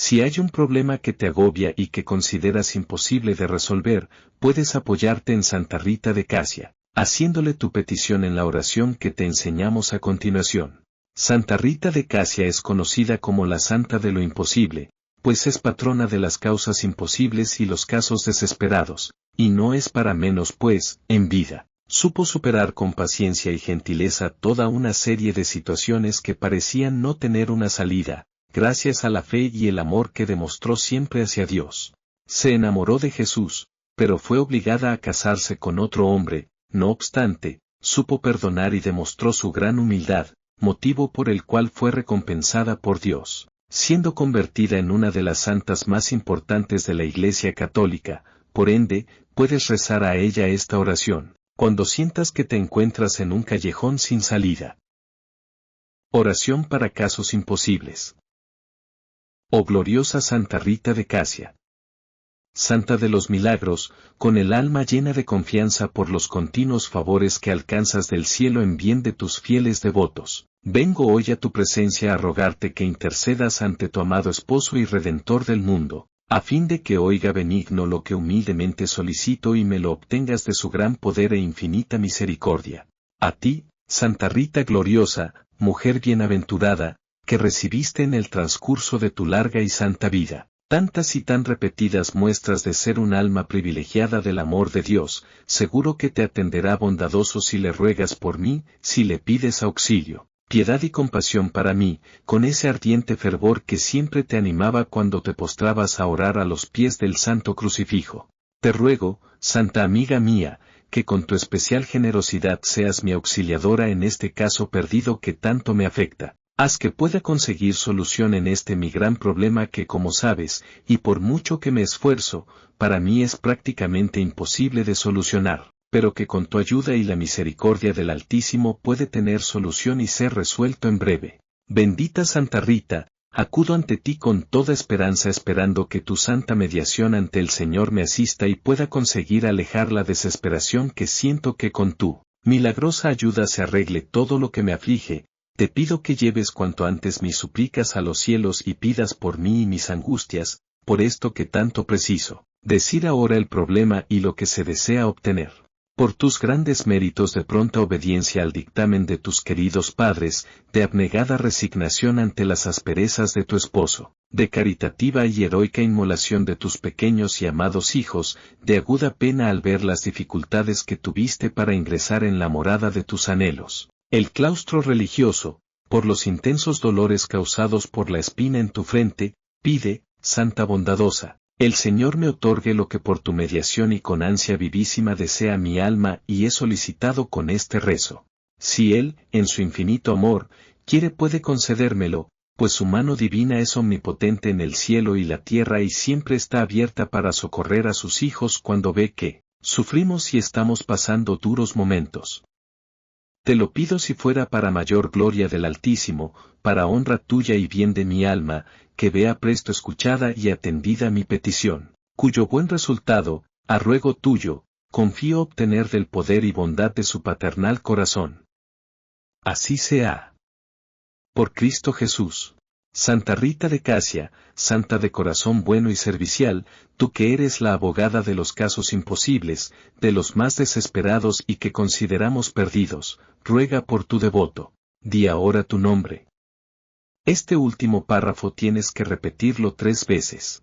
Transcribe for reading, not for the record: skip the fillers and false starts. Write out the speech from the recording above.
Si hay un problema que te agobia y que consideras imposible de resolver, puedes apoyarte en Santa Rita de Casia, haciéndole tu petición en la oración que te enseñamos a continuación. Santa Rita de Casia es conocida como la Santa de lo Imposible, pues es patrona de las causas imposibles y los casos desesperados, y no es para menos pues, en vida, supo superar con paciencia y gentileza toda una serie de situaciones que parecían no tener una salida, gracias a la fe y el amor que demostró siempre hacia Dios. Se enamoró de Jesús, pero fue obligada a casarse con otro hombre, no obstante, supo perdonar y demostró su gran humildad, motivo por el cual fue recompensada por Dios, siendo convertida en una de las santas más importantes de la Iglesia Católica. Por ende, puedes rezar a ella esta oración, cuando sientas que te encuentras en un callejón sin salida. Oración para casos imposibles. Oh gloriosa Santa Rita de Casia, Santa de los Milagros, con el alma llena de confianza por los continuos favores que alcanzas del cielo en bien de tus fieles devotos, vengo hoy a tu presencia a rogarte que intercedas ante tu amado Esposo y Redentor del mundo, a fin de que oiga benigno lo que humildemente solicito y me lo obtengas de su gran poder e infinita misericordia. A ti, Santa Rita gloriosa, mujer bienaventurada, que recibiste en el transcurso de tu larga y santa vida tantas y tan repetidas muestras de ser un alma privilegiada del amor de Dios, seguro que te atenderá bondadoso si le ruegas por mí, si le pides auxilio, piedad y compasión para mí, con ese ardiente fervor que siempre te animaba cuando te postrabas a orar a los pies del Santo Crucifijo. Te ruego, Santa amiga mía, que con tu especial generosidad seas mi auxiliadora en este caso perdido que tanto me afecta. Haz que pueda conseguir solución en este mi gran problema que, como sabes, y por mucho que me esfuerzo, para mí es prácticamente imposible de solucionar, pero que con tu ayuda y la misericordia del Altísimo puede tener solución y ser resuelto en breve. Bendita Santa Rita, acudo ante ti con toda esperanza esperando que tu santa mediación ante el Señor me asista y pueda conseguir alejar la desesperación que siento que con tu milagrosa ayuda se arregle todo lo que me aflige. Te pido que lleves cuanto antes mis súplicas a los cielos y pidas por mí y mis angustias, por esto que tanto preciso, decir ahora el problema y lo que se desea obtener. Por tus grandes méritos de pronta obediencia al dictamen de tus queridos padres, de abnegada resignación ante las asperezas de tu esposo, de caritativa y heroica inmolación de tus pequeños y amados hijos, de aguda pena al ver las dificultades que tuviste para ingresar en la morada de tus anhelos. El claustro religioso, por los intensos dolores causados por la espina en tu frente, pide, Santa bondadosa, el Señor me otorgue lo que por tu mediación y con ansia vivísima desea mi alma y he solicitado con este rezo. Si Él, en su infinito amor, quiere puede concedérmelo, pues su mano divina es omnipotente en el cielo y la tierra y siempre está abierta para socorrer a sus hijos cuando ve que sufrimos y estamos pasando duros momentos. Te lo pido si fuera para mayor gloria del Altísimo, para honra tuya y bien de mi alma, que vea presto escuchada y atendida mi petición, cuyo buen resultado, a ruego tuyo, confío obtener del poder y bondad de su paternal corazón. Así sea. Por Cristo Jesús. Santa Rita de Casia, Santa de corazón bueno y servicial, tú que eres la abogada de los casos imposibles, de los más desesperados y que consideramos perdidos, ruega por tu devoto. Di ahora tu nombre. Este último párrafo tienes que repetirlo 3 veces.